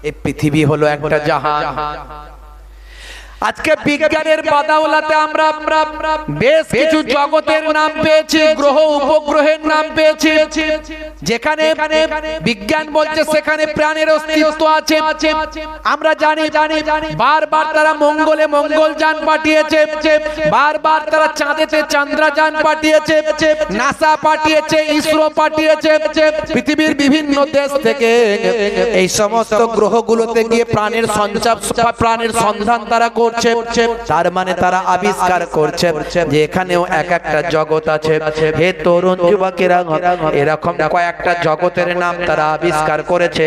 এই পৃথিবী হলো একটা জাহান। আজকে বিজ্ঞানের বাদাওলাতে আমরা বেশ কিছু জগতের নাম পেয়েছি, গ্রহ উপগ্রহের নাম পেয়েছি, যেখানে বিজ্ঞান বলছে সেখানে প্রাণের অস্তিত্ব আছে। আমরা জানি বারবার তারা মঙ্গলে মঙ্গলযান পাঠিয়েছে, বারবার তারা চাঁদেতে চন্দ্রযান পাঠিয়েছে, নাসা পাঠিয়েছে, ইসরো পাঠিয়েছে। পৃথিবীর বিভিন্ন দেশ থেকে এই সমস্ত গ্রহগুলোতে গিয়ে প্রাণের সন্ধান তারা করছে। তার মানে তারা আবিষ্কার করছে যে এখানেও এক একটা জগৎ আছে। হে তরুণ যুবকেরা, এরকম কয়েকটা জগতের নাম তারা আবিষ্কার করেছে।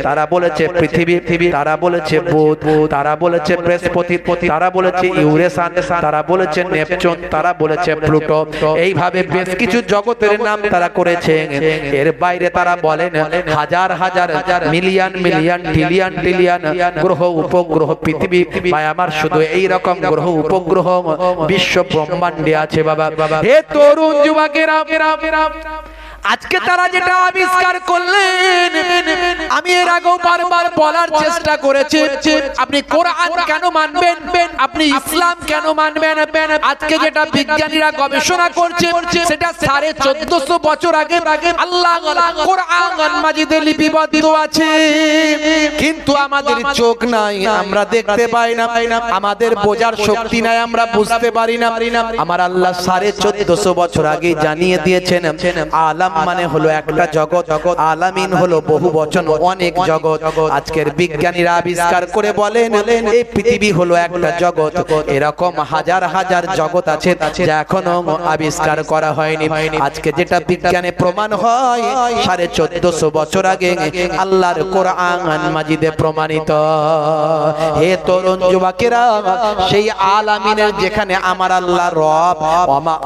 তারা বলেছে পৃথিবী, তারা বলেছে বুধ, তারা বলেছে বৃহস্পতি, তারা বলেছে ইউরেনাস, তারা বলেছে নেপচুন, তারা বলেছে প্লুটো। এইভাবে বেশ কিছু জগতের নাম তারা করেছে। এর বাইরে তারা বলেন হাজার হাজার মিলিয়ন মিলিয়ন ট্রিলিয়ন ট্রিলিয়ন গ্রহ উপগ্রহ পৃথিবী বা আমার শুধু এই রকম গ্রহ উপগ্রহ বিশ্ব ব্রহ্মাণ্ডে আছে। বাবা, হে তরুণ যুবকেরা, আজকে তারা যেটা আবিষ্কার করলেন, আমি এর আগেও বারবার বলার চেষ্টা করেছি, আপনি কোরআন কেন মানবেন, আপনি ইসলাম কেন মানবেন? আজকে যেটা বিজ্ঞানীরা গবেষণা করছে সেটা 1450 বছর আগে আল্লাহ কোরআন মাজিদে লিপিবদ্ধ আছে, কিন্তু আমাদের চোখ নাই, আমরা দেখতে পাই না, আমাদের বোঝার শক্তি নাই, আমরা বুঝতে পারি না। আমার আল্লাহ 1450 বছর আগে জানিয়ে দিয়েছেন আলাম মানে হলো একটা জগৎ, আলামিন হলো বহু বচন, অনেক জগৎ। আজকের বিজ্ঞানীরা আবিষ্কার করে বলেন এই পৃথিবী হলো একটা জগৎ। এরকম হাজার হাজার জগৎ আছে যা এখনো আবিষ্কার করা হয়নি। আজকে যেটা বিজ্ঞানে প্রমাণ হয় 1450 বছর আগে আল্লাহর কোরআন মাজিদে প্রমাণিত। হে তরুণ যুবকেরা, সেই আলামিনের যেখানে আমার আল্লাহ রব,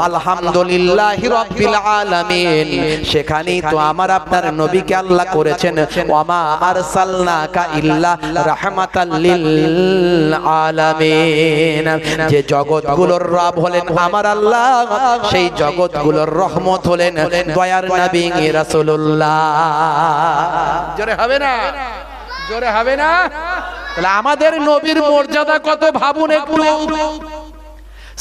আলহামদুলিল্লাহি রাব্বিল আলামিন, সেখানেই তো আমার আপনার নবীকে আল্লাহ করেছেন ওয়ামা আরসালনাকা ইল্লা রাহমাতাল লিল আলামিন। যে জগৎগুলোর রব হলেন আমার আল্লাহ, সেই জগৎগুলোর রহমত হলেন দয়ার নবী রাসূলুল্লাহ। জোরে হবে না, জোরে হবে না? তাহলে আমাদের নবীর মর্যাদা কত ভাবুন একটু।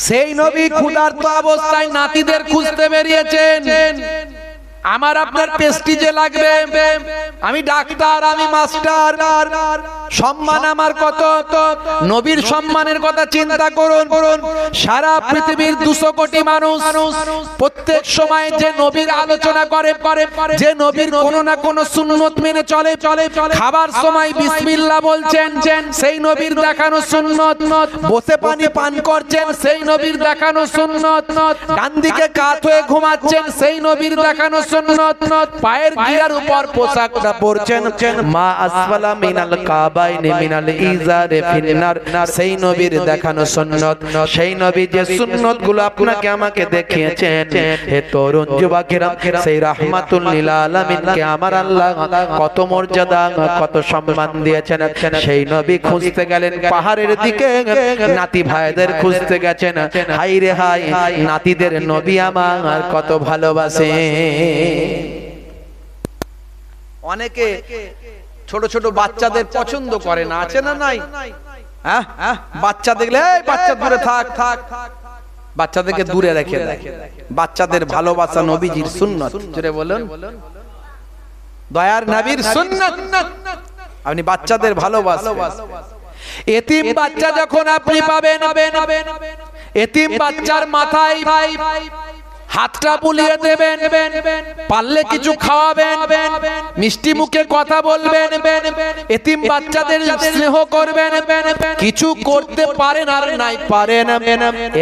সেই নবী ক্ষুধার্ত অবস্থায় নাতিদের খুঁজতে বেরিয়েছেন। আমার আপনার প্রেস্টিজে লাগবে, আমি ডাক্তার, আমি মাস্টার, সম্মান আমার কত, নবীর সম্মানের কথা চিন্তা করুন। সারা পৃথিবীর 200 কোটি মানুষ প্রত্যেক সময় যে নবীর আলোচনা করে, যে নবীর কোনো না কোনো সুন্নত মেনে চলে, খাবার সময় বিসমিল্লাহ বলছেন, সেই নবীর দেখানো সুন্নত। বসে পানি পান করছেন, সেই নবীর দেখানো সুন্নত। ডান দিকে কাত হয়ে ঘুমাচ্ছেন, সেই নবীর দেখানো সুন্নত। পায়ের গিরার উপর পোশাকটা পরছেন, মা আসফালা মিনাল কাবাইনি মিনাল ইজারে ফিন্নার, সেই নবীর দেখানো সুন্নত। সেই নবী যে সুন্নতগুলো আপনাকে আমাকে দেখিয়েছেন, হে তরুণ যুবকেরা, সেই রাহমাতুল লিল আলামিনকে আমার আল্লাহ কত মর্যাদা, কত সম্মান দিয়েছেন। সেই নবী খুঁজতে গেলেন পাহাড়ের দিকে, নাতি ভাইদের খুঁজতে গেছেন। হাই রে হাই, নাতিদের নবী আমার কত ভালোবাসে। অনেকে ছোট ছোট বাচ্চাদের পছন্দ করে না, আছে না নাই? হ্যাঁ, বাচ্চা দেখলে বাচ্চা দূরে থাক, বাচ্চাদেরকে দূরে রেখে দেয়। বাচ্চাদের ভালোবাসা নবীজির সুন্নত। জোরে বলুন, দয়ার নবীর সুন্নত। আপনি বাচ্চাদের ভালোবাসেন। এতিম বাচ্চা যখন আপনি পাবেন, এতিম বাচ্চার মাথায় হাতটা বুলিয়ে দেবেন, পারলে কিছু খাওয়াবেন, মিষ্টি মুখে কথা বলবেন, এতিম বাচ্চাদের স্নেহ করবেন। কিছু করতে পারেন আর নাই পারেন,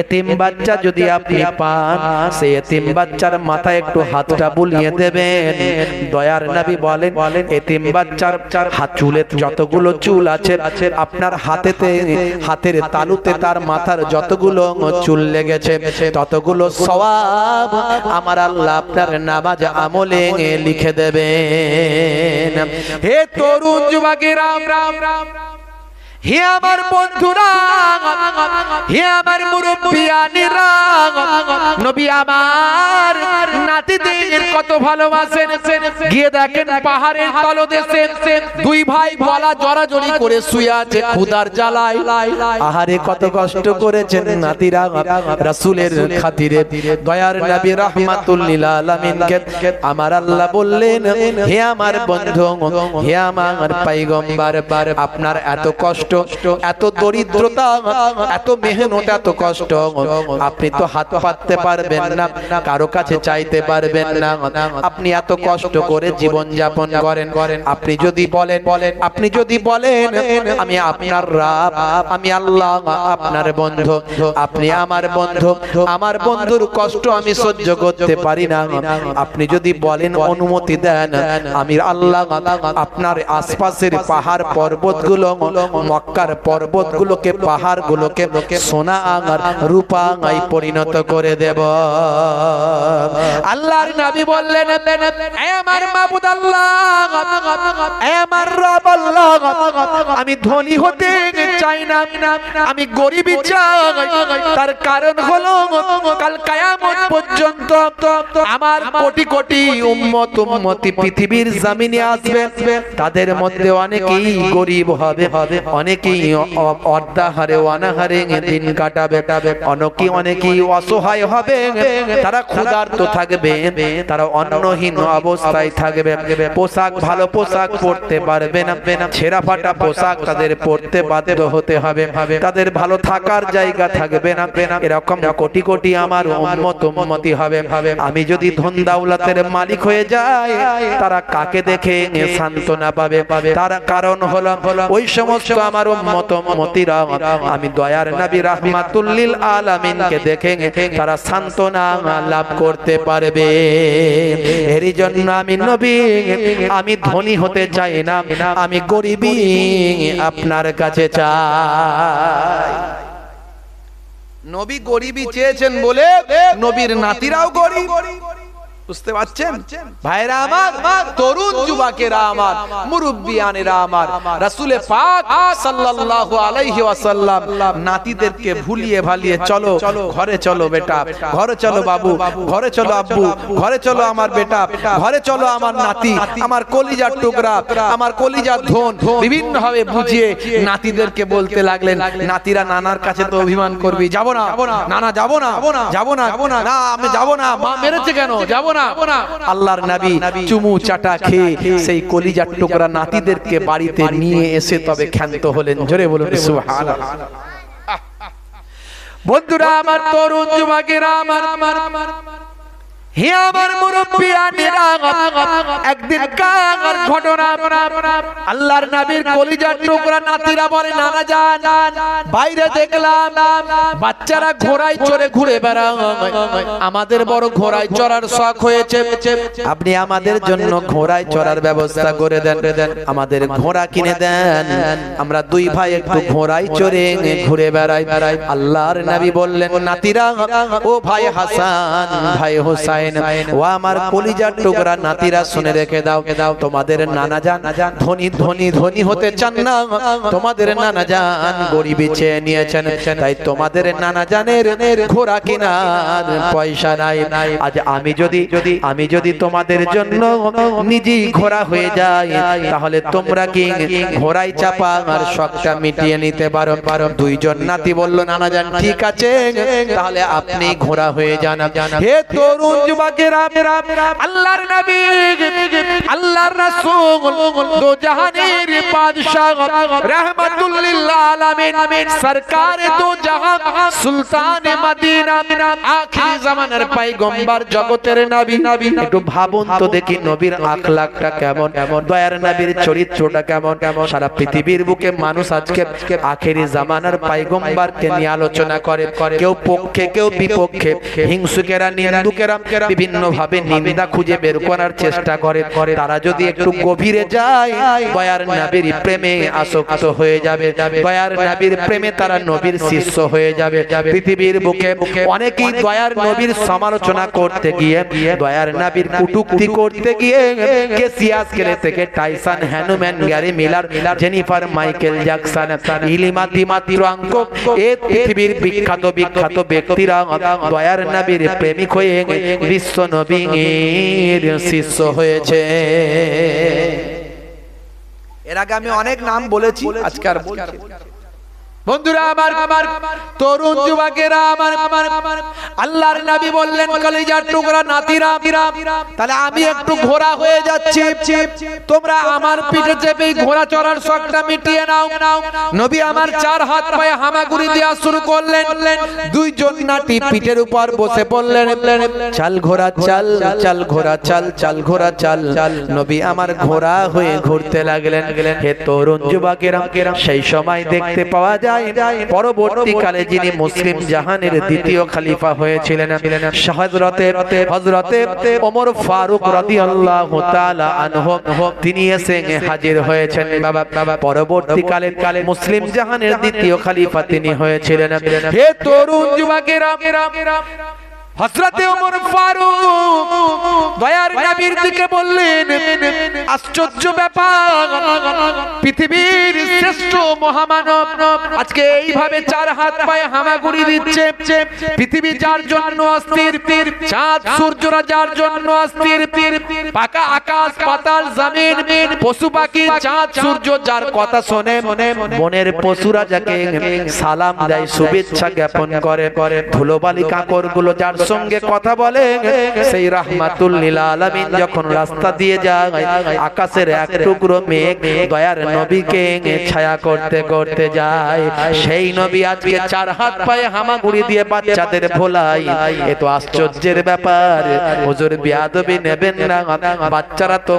এতিম বাচ্চা যদি আপনি পান, সেই এতিম বাচ্চার মাথায় একটু হাতটা বুলিয়ে দেবেন। দয়ার নবী বলেন এতিম বাচ্চার হাত চুলে যতগুলো চুল আছে, আপনার হাতের তালুতে তার মাথার যতগুলো চুল লেগেছে, ততগুলো সওয়াব আমার আল্লাহ আপনার নামাজ আমলে লিখে দেবেন। হে তরুণ যুবকেরা, হে আমার বন্ধুরা, হে আমার মুরব্বিয়ানেরা, নবী আমার নাতিদের কত ভালোবাসেন। গিয়ে দেখেন পাহাড়ের তলদেশে দুই ভাই গলা জড়াজড়ি করে শুয়ে আছে ক্ষুধার জ্বালায়। আহারে কত কষ্ট করেছেন নাতিরা রাসূলের খাতিরে। দয়ার নবী রাহমাতুল লিল আলামিনকে আমার আল্লাহ বললেন, হে আমার বন্ধু, হে আমার পয়গম্বর, আপনার এত কষ্ট, এত দরিদ্রতা, এত মেহনত, এত কষ্ট, আপনি তো হাত পাততে পারবেন না, কারো কাছে চাইতে পারবেন না। আপনি এত কষ্ট করে জীবন যাপন করেন, আপনি যদি বলেন, আপনি যদি বলেন আমি আপনার রব, আমি আল্লাহ আপনার বন্ধু, আপনি আমার বন্ধু, আমার বন্ধুর কষ্ট আমি সহ্য করতে পারি না, আপনি যদি বলেন অনুমতি দেন, আমি আল্লাহ আপনার আশপাশের পাহাড় পর্বতগুলো, মক্কার পর্বতগুলোকে, পাহাড়গুলোকে সোনা আর রূপা পরিণত করে দেব। আল্লাহর নবী বললেন, হে আমার মাবুদ আল্লাহ, হে আমার রব আল্লাহ, আমি ধনী হতে চাই না, আমি গরিবই চাই। তার কারণ হলো কাল কিয়ামত পর্যন্ত আমার কোটি কোটি উম্মত উম্মতি পৃথিবীর জমিনে আসবে, তাদের মধ্যে অনেকেই গরিব হবে, অনেকেই অর্ধাহারে অনাহারে দিন কাটাবে, অনেকেই অসহায় হবে, তারা ক্ষুধার্ত থাকবে, তারা অন্নহীন অবস্থায় থাকবে, পোশাক ভালো পোশাক পরতে পারবে না, ছেঁড়া ফাটা পোশাক তাদের পরতে বাধ্য হতে হবে, তাদের ভালো থাকার জায়গা থাকবে না। এরকম কোটি কোটি আমার উম্মত উম্মতি হবে। আমি যদি ধন দাওলাতের মালিক হয়ে যাই, তারা কাকে দেখে সান্ত্বনা পাবে? তার কারণ হলো ওই সমস্ত আমার উম্মত উম্মতিরা আমি দয়ার নবী রাহমাতুল লিল আলামিনকে দেখে তারা সান্ত্বনা লাভ করতে পারবে। এরই জন্য আমি নবী, আমি ধনী হতে চাই না, আমি গরিবই আপনার কাছে চাই। নবী গরিবই চেয়েছেন বলে নবীর নাতিরাও গরিব। বুঝতে পারছেন ভাইরা আমার, তরুণ যুবকেরা আমার, মুরব্বিয়ানেরা আমার, রাসূল পাক সাল্লাল্লাহু আলাইহি ওয়াসাল্লাম নাতিদেরকে ভুলিয়ে ভালিয়ে চলো ঘরে, চলো বেটা ঘরে, চলো বাবু ঘরে, চলো আব্বু ঘরে, চলো আমার বেটা ঘরে, চলো আমার নাতি, আমার কলিজার টুকরা, আমার কলিজার ধন, বিভিন্ন ভাবে বুঝিয়ে নাতিদেরকে বলতে লাগলেন। নাতিরা নানার কাছে তো অভিমান করবি, যাব না নানা, যাব না, যাব না, না আমি যাব না, মা মেরেছে কেন, যাব না। আল্লাহর নবী চুমু চাটা খেয়ে সেই কলিজার টুকরা নাতিদেরকে বাড়িতে নিয়ে এসে তবে ক্ষান্ত হলেন। জোরে বলুন সুবহানাল্লাহ। বন্ধুরা আমার, তরুণ যুবকেরা আমার, হে আমার মুরব্বিয়ানেরা, একদিন কার ঘটনা, আল্লাহর নবীর কলিজার টুকরা নাতিরা বলে, নানা যান বাইরে দেখলাম বাচ্চারা ঘোড়ায় চড়ে ঘুরে বেড়ায়, আমাদের বড় ঘোড়ায় চড়ার শখ হয়েছে, আপনি আমাদের জন্য ঘোড়ায় চড়ার ব্যবস্থা করে দেন, আমাদের ঘোড়া কিনে দেন, আমরা দুই ভাই একটু ঘোড়ায় চড়ে ঘুরে বেড়াই। আল্লাহর নবী বললেন, নাতিরা, ও ভাই হাসান, ভাই হোসেন, ও আমার কলিজার টুকরা নাতিরা, শুনে রেখে দাও, তোমাদের নানা জান ধনী ধনী ধনী হতে চান না, তোমাদের নানা জান গরিবি চেয়ে নিয়েছেন, তাই তোমাদের নানা জানের ঘোড়া কেনার পয়সা নাই। আজ আমি যদি তোমাদের জন্য নিজেই ঘোড়া হয়ে যাই, তাহলে তোমরা কি ঘোড়ায় চাপা আর শখটা মিটিয়ে নিতে পারো? দুইজন নাতি বলল, নানা জান ঠিক আছে, তাহলে আপনি ঘোড়া হয়ে যান। হে তরুণ যুবকেরা, আল্লাহর নবী, আল্লাহর রাসূল, দো জাহানের বাদশা, রাহমাতুল লিল আলামিন, সরকার দো জাহান, সুলতান মদিনা, আখির জামানার পয়গম্বর, জগতের নবী। একটু ভাবুন তো দেখি নবীর আখলাকটা কেমন, দয়ার নবীর চরিত্রটা কেমন। সারা পৃথিবীর বুকে মানুষ আজকে আখিরি জামানার পয়গম্বরকে নিয়ে আলোচনা করে, কেউ পক্ষে কেউ বিপক্ষে, হিংসুকেরা নিন্দুকেরা বিভিন্ন ভাবে নিন্দা খুঁজে বের করার চেষ্টা করে, তারা যদি একটু গভীরে যায় দয়ার নবীর প্রেমে আসক্ত হয়ে যাবে, দয়ার নবীর প্রেমে তারা নবীর শিষ্য হয়ে যাবে। পৃথিবীর বুকে অনেকেই দয়ার নবীর সমালোচনা করতে গিয়ে, দয়ার নবীর কটূক্তি করতে গিয়ে কেসিয়াস কেলে থেকে টাইসন, হ্যানুম্যান, Gary Miller, Jennifer Michael Jackson, ইলিমা দিমাত্রাঙ্ক, এই পৃথিবীর বিখ্যাত বিখ্যাত ব্যক্তিরা দয়ার নবীর প্রেমিক হয়ে বিশ্ব নবীর শিষ্য হয়েছে। এর আগে আমি অনেক নাম বলেছি, আজকে আর বলছি। বন্ধুরা আমার, তরুণ যুবকেরা আমার, আল্লাহর নবী বললেন কলিজার টুকরা নাতিরা, তাহলে আমি একটু ঘোড়া হয়ে যাচ্ছি, তোমরা আমার পিঠে চেপে ঘোড়া চড়ার শখটা মিটিয়ে নাও। নবী আমার 4 হাত পায়ে হামাগুড়ি দেওয়া শুরু করলেন। দুইজন নাতি পিঠের উপর বসে পড়লেন, চাল ঘোড়া চাল, চাল ঘোড়া চাল, চাল ঘোড়া চাল। নবী আমার ঘোড়া হয়ে ঘুরতে লাগলেন। হে তরুণ যুবকেরা, সেই সময় দেখতে পাওয়া যায় পরবর্তীকালে যিনি মুসলিম জাহানের দ্বিতীয় খলিফা হয়েছিলেন হযরতে ওমর ফারুক রাদিয়াল্লাহু তাআলা আনহু, তিনি এসে হাজির হয়েছেন। বাবা পরবর্তীকালে মুসলিম জাহানের দ্বিতীয় খলিফা তিনি হয়েছিলেন। হে তরুণ যুবকেরা, হযরতে ওমর ফারুক দয়ার নবীর দিকে বললেন, আশ্চর্য ব্যাপার, পৃথিবীর শ্রেষ্ঠ মহামানব আজকে এইভাবে 4 হাত পায়ে হামাগুড়ি দিচ্ছে। পৃথিবী যার জন্য অস্থির, চাঁদ সূর্যরা যার জন্য অস্থির, পাকা আকাশ পাতাল জমিন, পশু পাখি চাঁদ সূর্য যার কথা শোনে, বনের পশুরা যাকে সালাম দেয়, শুভেচ্ছা জ্ঞাপন করে, ধুলোবালি কাকড় গুলো যার সঙ্গে কথা বলে, সেই রাহমাতুল লিল আলামিন যখন রাস্তা দিয়ে যায়, আকাশের এক টুকরো মেঘ দয়ার নবীকে ছায়া করতে করতে যায়। সেই নবী আজকে 4 হাত পায়ে হামাগুড়ি দিয়ে বাচ্চাদের ভোলাই, এ তো আশ্চর্যের ব্যাপার। হুজুর বিয়াদবি নেবেন না, বাচ্চারা তো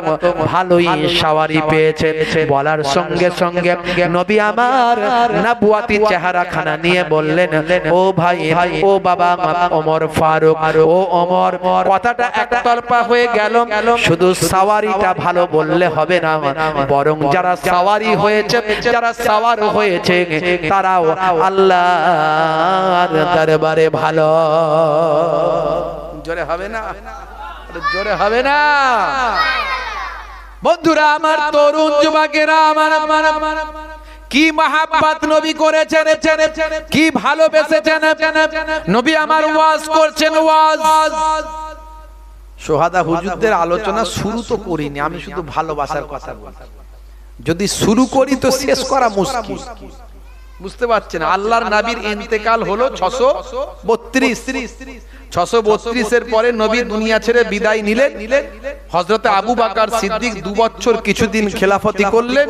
ভালোই সাওয়ারি পেয়েছে। বলার সঙ্গে সঙ্গে নবী আমার নবুয়াতি চেহারা খানা নিয়ে বললেন, ও ভাই, ও বাবা ওমর ফারুক, ও ওমর, কথাটা একতরফা হয়ে গেল। শুধু সাওয়ারিটা ভালো বললে হবে না, বরং যারা সাওয়ারি হয়েছে, যারা সাওয়ার হয়েছে, তারাও আল্লাহর দরবারে ভালো। জোরে হবে না, জোরে হবে না। বন্ধুরা আমার, তরুণ যুবকেরা আমার, কি মহাব্বত নবী করেছেন, কি ভালোবেসেছেন নবী আমার। ওয়াজ করছেন, ওয়াজ। সোহাদা হুজুরদের আলোচনা শুরু তো করিনি, আমি শুধু ভালোবাসার কথা বলছি। যদি শুরু করি তো শেষ করা মুশকিল, বুঝতে পারছেন। আল্লাহর নবীর ইন্তেকাল হলো 632। 632 এর পরে নবী দুনিয়া ছেড়ে বিদায় নিলেন। হযরতে আবু বকর সিদ্দিক 2 বছর কিছুদিন খেলাফতি করলেন।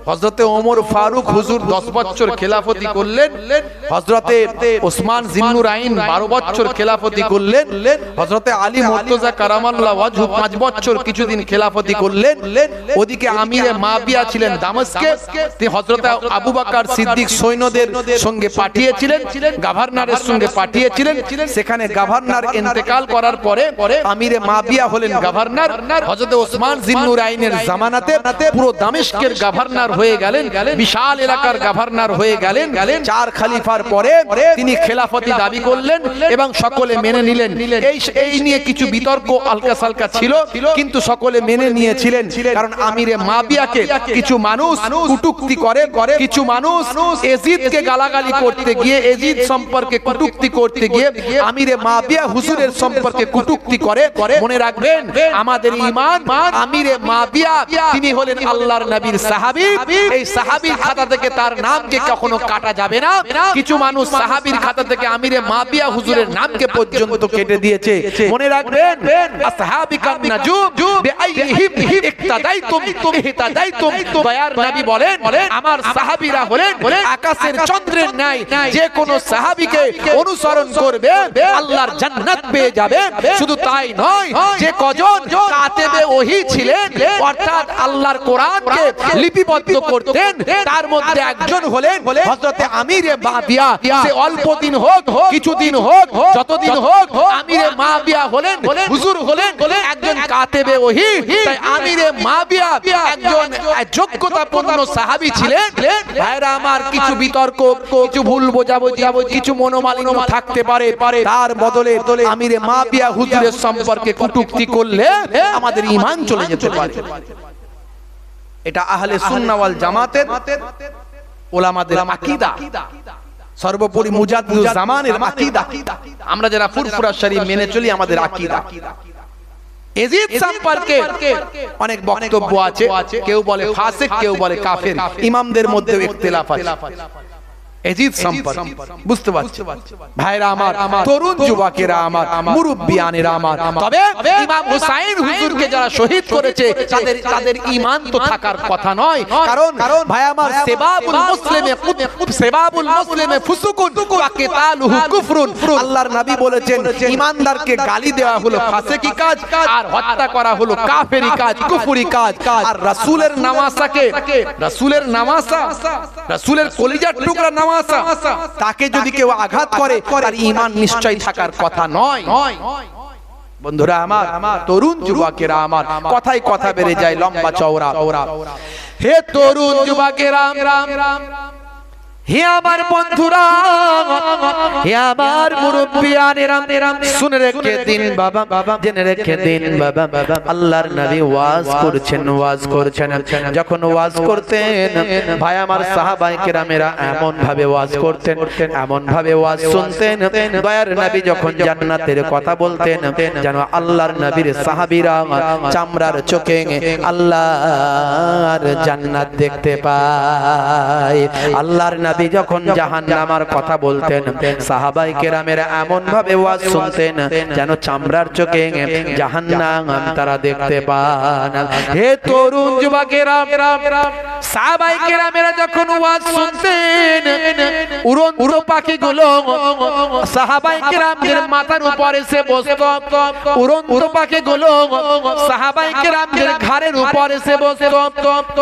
হযরতে ওমর ফারুক হুজুর 10 বছর খেলাফতি করলেন। হযরতে ওসমান জিন্নুরাইন 12 বছর খেলাফতি করলেন। হযরতে আলী মুর্তজা কারামাল্লাহু ওয়াজহু 5 বছর কিছুদিন খেলাফতি করলেন। ওদিকে আমিরে মাবিয়া ছিলেন দামেস্কে, তিনি হযরতে আবু বকর সিদ্দিক সৈন্যদের সঙ্গে পাঠিয়েছিলেন, গভর্নরের সঙ্গে পাঠিয়েছিলেন। সেখানে গভর্নর ইন্তেকাল করার পরে আমিরে মাবিয়া হলেন গভর্নর। হযরত ওসমান জিন্নুরাইনের জামানাতে পুরো দামেস্কের গভর্নর হয়ে গেলেন, বিশাল এলাকার গভর্নর হয়ে গেলেন। 4 খলিফার পরে তিনি খেলাফতি দাবি করলেন এবং সকলে মেনে নিলেন। এই নিয়ে কিছু বিতর্ক আলকা সালকা ছিল, কিন্তু সকলে মেনে নিয়েছিলেন। কারণ আমিরে মাবিয়াকে কিছু মানুষ কটূক্তি করে, কিছু মানুষ এজিদকে গালাগালি করতে গিয়ে, এজিদ সম্পর্কে কটূক্তি করতে গিয়ে আমিরে মাবিয়া হুজুরের সম্পর্কে কটূক্তি করে। মনে রাখবেন, আমাদের ঈমান, আমিরে মাবিয়া তিনি হলেন আল্লাহর নবীর সাহাবী। এই সাহাবীর খাতা থেকে তার নামকে কখনো কাটা যাবে না। কিছু মানুষ সাহাবীর খাতা থেকে আমিরে মাবিয়া হুজুরের নামকে পর্যন্ত কেটে দিয়েছে। মনে রাখবেন, আসহাবিকান নাজুম বিআইহিম ইক্তাদাইতুম ইহতাদাইতুম। দয়ার নবী বলেন, আমার সাহাবীরা হলেন আকাশের চন্দ্রের ন্যায়, যে কোন সাহাবীকে অনুসরণ করবে আল্লাহ আল্লাহর জান্নাত পেয়ে যাবে। শুধু তাই নয়, যে কজন কাতেবে ওহী ছিলেন অর্থাৎ আল্লাহর কোরআনকে লিপিবদ্ধ করতেন তার মধ্যে একজন হলেন হযরত আমিরে মাবিয়া। সে অল্প দিন হোক, কিছুদিন হোক, যতদিন হোক আমিরে মাবিয়া হলেন, হুজুর হলেন একজন কাতেবে ওহী। তাই আমিরে মাবিয়া একজন যোগ্যতাপূর্ণ সাহাবী ছিলেন। ভাইরা আমার, কিছু বিতর্ক, কিছু ভুল বোঝাবুঝি, কিছু মনোমালিন্য থাকতে পারে, তার বদলে আমিরে মাবিয়া হুজুরের সম্পর্কে কটূক্তি করলে আমাদের ঈমান চলে যেতে পারে। এটা আহলে সুন্নাহ ওয়াল জামাতের উলামাদের আকীদা, সর্বোপরি মুজাদ্দিদুল জামানের আকীদা। আমরা যারা ফুরফুরা শরীফ মেনে চলি আমাদের আকীদা। ইয়াজিদ সম্পর্কে অনেক বক্তব্য আছে, কেউ বলে ফাসিক, কেউ বলে কাফের, ইমামদের মধ্যেও ইখতিলাফ আছে ইয়াজিদ সম্পর্কে। বুঝতে পারছেন ভাইরা আমার, তরুণ যুবকেরা আমার, মুরব্বিয়ানেরা আমার, তবে ইমাম হুসাইন হুজুরকে যারা শহীদ করেছে তাদের ঈমান তো থাকার কথা নয়। কারণ ভাই আমার, সেবাবুল মুসলিমে ফুসুকুন ওয়া কিতালুহু কুফরুন। আল্লাহর নবী বলেছেন ঈমানদারকে গালি দেওয়া হলো ফাসিকি কাজ, আর হত্যা করা হলো কাফেরি কাজ, কুফরি কাজ। আর রাসূলের রাসূলের কলিজার টুকরা তাকে যদি কেউ আঘাত করে তার ঈমান নিশ্চয় থাকার কথা নয়। বন্ধুরা আমার, তরুণ যুবকেরা আমার, কথাই কথা বেড়ে যায় লম্বা চওড়া। হে তরুণ যুবকেরা, হে আমার বন্ধুরা, হে আমার মুরব্বিয়ানেরা, শুনে রেখে দিন বাবা, জেনে রেখে দিন বাবা, আল্লাহর নবী ওয়াজ করছেন। যখন ওয়াজ করতেন ভাই আমার, সাহাবায়ে কেরামেরা এমন ভাবে ওয়াজ করতেন, এমন ভাবে ওয়াজ শুনতেন, দয়ার নবী যখন জান্নাতের কথা বলতেন যেন আল্লাহর নবীর সাহাবীরা চামড়ার চোখে আল্লাহর জান্নাত দেখতে পায়। আল্লাহর নবী যখন জাহান্নামের কথা বলতেন সাহাবায়ে কেরামেরা এমন ভাবে ওয়াজ শুনতেন যেন চামড়ার চোখে জাহান্নাম তারা দেখতে পান। হে তরুণ যুবকেরা, সাহাবায়ে কেরামেরা যখন ওয়াজ শুনতেন উড়ন্ত পাখিগুলো সাহাবায়ে কেরামদের মাথার উপরে এসে বসতো। উড়ন্ত পাখিগুলো সাহাবায়ে কেরামদের ঘাড়ের উপরে এসে বসতো।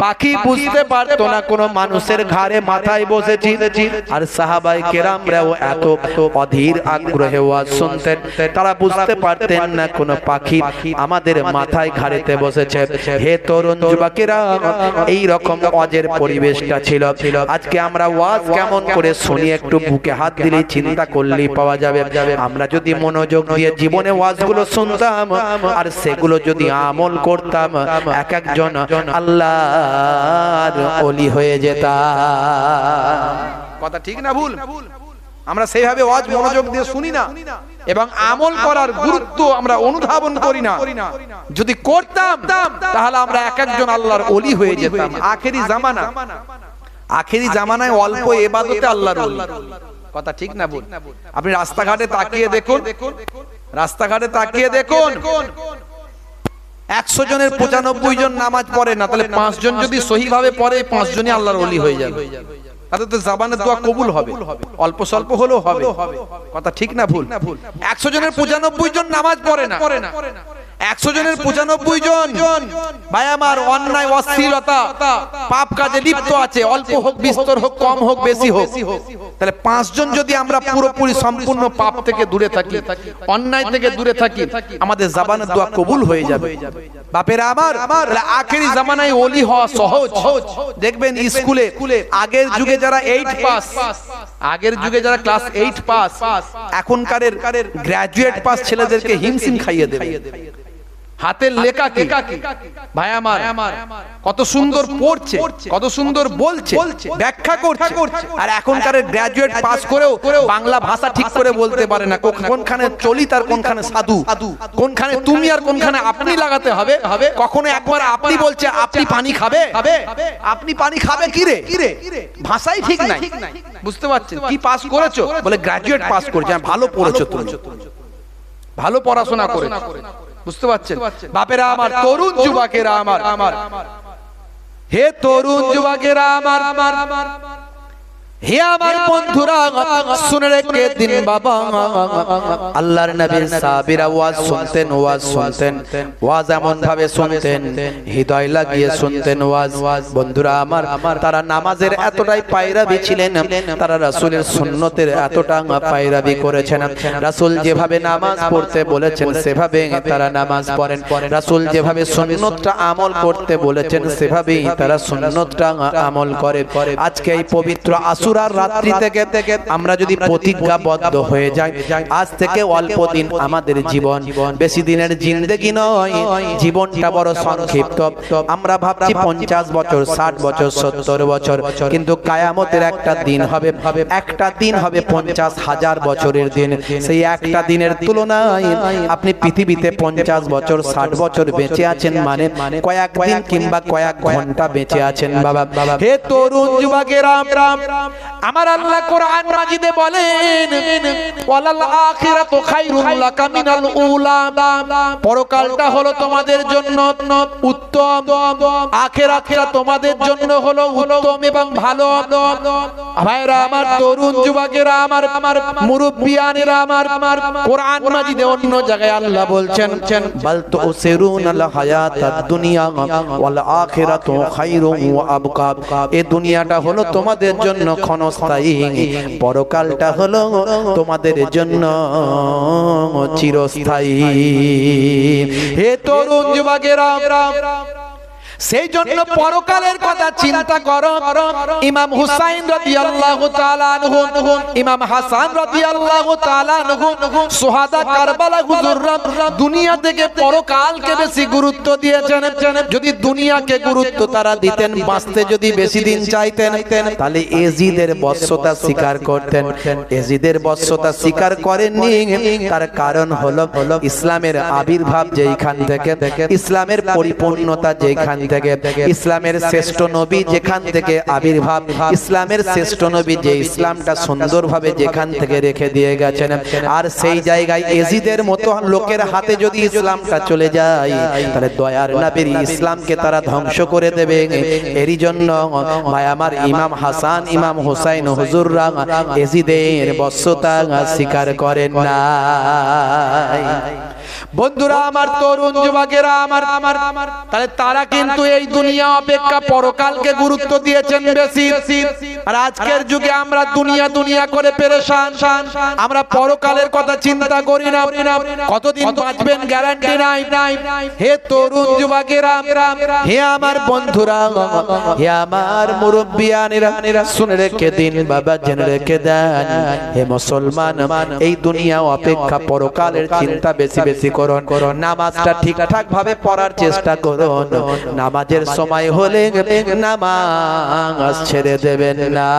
পাখি বুঝতে পারতো না কোন মানুষের ঘাড়ে মাথায় বসেছে। আর সাহাবায়ে কেরামরাও এত অধীর আগ্রহে ওয়াজ শুনতেন, তারা বুঝতে পারতেন না কোন পাখি আমাদের মাথায় ঘাড়েতে বসেছে। হে তরুণ যুবকেরা, এই রকম ওয়াজের পরিবেশটা ছিল। আজকে আমরা ওয়াজ কেমন করে শুনি একটু বুকে হাত দিলেই চিন্তা করলেই পাওয়া যাবে। আমরা যদি মনোযোগ দিয়ে জীবনে ওয়াজগুলো শুনতাম আর সেগুলো যদি আমল করতাম, এক একজন আল্লাহর ওলি হয়ে যেতাম। কথা ঠিক না ভুল? আমরা সেইভাবে ওয়াজ মনোযোগ দিয়ে শুনি না এবং আমল করার গুরুত্ব আমরা অনুধাবন করি না। যদি করতাম তাহলে আমরা এক একজন আল্লাহর ওলি হয়ে যেতাম। আখেরি জামানায় অল্প ইবাদতে আল্লাহর ওলি। কথা ঠিক না ভুল? আপনি রাস্তাঘাটে তাকিয়ে দেখুন, 100 জনের 95 জন নামাজ পড়ে না, তাহলে 5 জন যদি সহিভাবে পড়ে 5 জনই আল্লাহর ওলি হয়ে যাবে। তাতে তো জবানের দোয়া কবুল হবে, অল্প স্বল্প হলেও হবে। কথা ঠিক না ভুল? 100 জনের 95 জন নামাজ পড়ে না, 100 জনের 95 জন ভাই আমার অন্যায়, অশ্লীলতা, পাপ কাজে লিপ্ত আছে, অল্প হোক, বিস্তর হোক, কম হোক, বেশি হোক। তাহলে 5 জন যদি আমরা পুরোপুরি সম্পূর্ণ পাপ থেকে দূরে থাকি, অন্যায় থেকে দূরে থাকি, আমাদের জবানের দোয়া কবুল হয়ে যাবে। বাপেরা আমার, আখেরি জামানায় ওলি হওয়া সহজ। দেখবেন স্কুলে আগের যুগে যারা 8 পাস, আগের যুগে যারা ক্লাস 8 পাস, এখনকার গ্রাজুয়েট পাস ছেলেদেরকে হিমশিম খাইয়ে দেবে। হাতের লেখা কি ভাই আমার, কত সুন্দর পড়ছে, কত সুন্দর বলছে, ব্যাখ্যা করছে। আর এখনকার গ্রাজুয়েট পাস করেও বাংলা ভাষা ঠিক করে বলতে পারে না। কোনখানে চলি তার কোনখানে সাধু, কোনখানে তুমি আর কোনখানে আপনি লাগাতে হবে। কখনো একবার আপনি বলছে আপনি পানি খাবে, আপনি পানি খাবে কি রে, ভাষাই ঠিক নাই। বুঝতে পারছেন? কি পাস করেছো? বলে গ্রাজুয়েট পাস করেছে। ভালো পড়েছো তুমি, ভালো পড়াশোনা করেছো। বুঝতে পারছেন? বাপেরা আমার, তরুণ যুবকেরা আমার, হে তরুণ যুবকেরা আমার, হে আমার বন্ধুরা শুনে রেখে দিন বাবা, আল্লাহর নবীর সাহাবীরা ওয়াজ শুনতেন, ওয়াজ এমন ভাবে শুনতেন, হৃদয় লাগিয়ে শুনতেন ওয়াজ। বন্ধুরা আমার, তারা নামাজের এতটাই পায়রাবি ছিলেন, তারা রাসূলের সুন্নতের এতটা পায়রাবি করেছেন। রাসূল যেভাবে নামাজ পড়তে বলেছেন সেভাবে তারা নামাজ পড়েন, রাসূল যেভাবে সুন্নতটা আমল করতে বলেছেন সেভাবেই তারা সুন্নতটা আমল করে। আজকে এই পবিত্র আশুরার রাত্রি থেকে আমরা যদি প্রতিজ্ঞাবদ্ধ হয়ে যাই, আজ থেকে অল্প দিন আমাদের জীবন, বেশি দিনের জিন্দেগি নয়, জীবনটা বড় সংক্ষিপ্ত। আমরা ভাবছি 50 বছর, 60 বছর, 70 বছর, কিন্তু কিয়ামতের একটা দিন হবে, 50,000 বছরের দিন। সেই একটা দিনের তুলনায় আপনি পৃথিবীতে 50 বছর, 60 বছর বেঁচে আছেন মানে কয়েক দিন কিংবা কয়েক ঘন্টা বেঁচে আছেন বাবা। হে তরুণ যুবকেরা, আমার আল্লাহ কোরআন মাজিদে বলেন, ওয়ালাল আখিরাতু খায়রুল লাকা মিনাল উলা, পরকালটা হলো তোমাদের জন্য উত্তম, আখিরাতটা তোমাদের জন্য হলো উত্তম এবং ভালো। ভাইরা আমার, তরুণ যুবকেরা আমার, মুরব্বিয়ানেরা আমার, কোরআন মাজিদে অন্য জায়গায় আল্লাহ বলছেন, বাল তুসিরুনাল হায়াতাদ দুনিয়া ওয়াল আখিরাতু খায়রুন ওয়া আবকা, এই দুনিয়াটা হলো তোমাদের জন্য ক্ষণস্থায়ী, পরকালটা হলো তোমাদের জন্য চিরস্থায়ী। হে তরুণ যুবকেরা, সেই জন্য পরকালের কথা চিন্তা করো। ইমাম হুসাইন রাদিয়াল্লাহু তাআলা আনহু, ইমাম হাসান রাদিয়াল্লাহু তাআলা আনহু, সুহাদা কারবালা হুজুররা দুনিয়া থেকে পরকালকে বেশি গুরুত্ব দিয়েছেন। যদি দুনিয়াকে গুরুত্ব তারা দিতেন, বাঁচতে যদি বেশি দিন চাইতেন, তাহলে এজিদের বশ্যতা স্বীকার করতেন। এজিদের বশ্যতা স্বীকার করেননি, তার কারণ হলো ইসলামের আবির্ভাব যেখান থেকে, ইসলামের পরিপূর্ণতা যেখান থেকে, ইসলামের শ্রেষ্ঠ নবী যেখান থেকে আবির্ভাব, ইসলামের শ্রেষ্ঠ নবী যে ইসলামটা সুন্দরভাবে যেখান থেকে রেখে দিয়ে গেছেন, আর সেই জায়গায় এজিদের মতো লোকের হাতে যদি ইসলামটা চলে যায়, তাহলে দয়ার নবীর ইসলামকে তারা ধ্বংস করে দেবে। এরই জন্য ভাই আমার, ইমাম হাসান, ইমাম হুসাইন হুজুররা এজিদের বশ্যতা স্বীকার করেন না। বন্ধুরা আমার, তরুণ যুবকেরা আমার, তাহলে তারা কিন্তু এই দুনিয়া অপেক্ষা পরকালকে গুরুত্ব দিয়েছেন বেশি। আর আজকের যুগে আমরা দুনিয়া করে পেরেশান, আমরা পরকালের কথা চিন্তা করি না। কতদিন বাঁচবেন গ্যারান্টি নাই। হে তরুণ যুবকেরা, হে আমার বন্ধুরা, হে আমার মুরব্বিয়ানেরা, শুনে রেখে দিন বাবা, জেনে রেখে দেন, হে মুসলমান, এই দুনিয়া অপেক্ষা পরকালের চিন্তা বেশি বেশি করুন। নামাজটা ঠিকঠাক ভাবে পড়ার চেষ্টা করুন, নামাজের সময় হলে নামাজ ছেড়ে দেবেন না।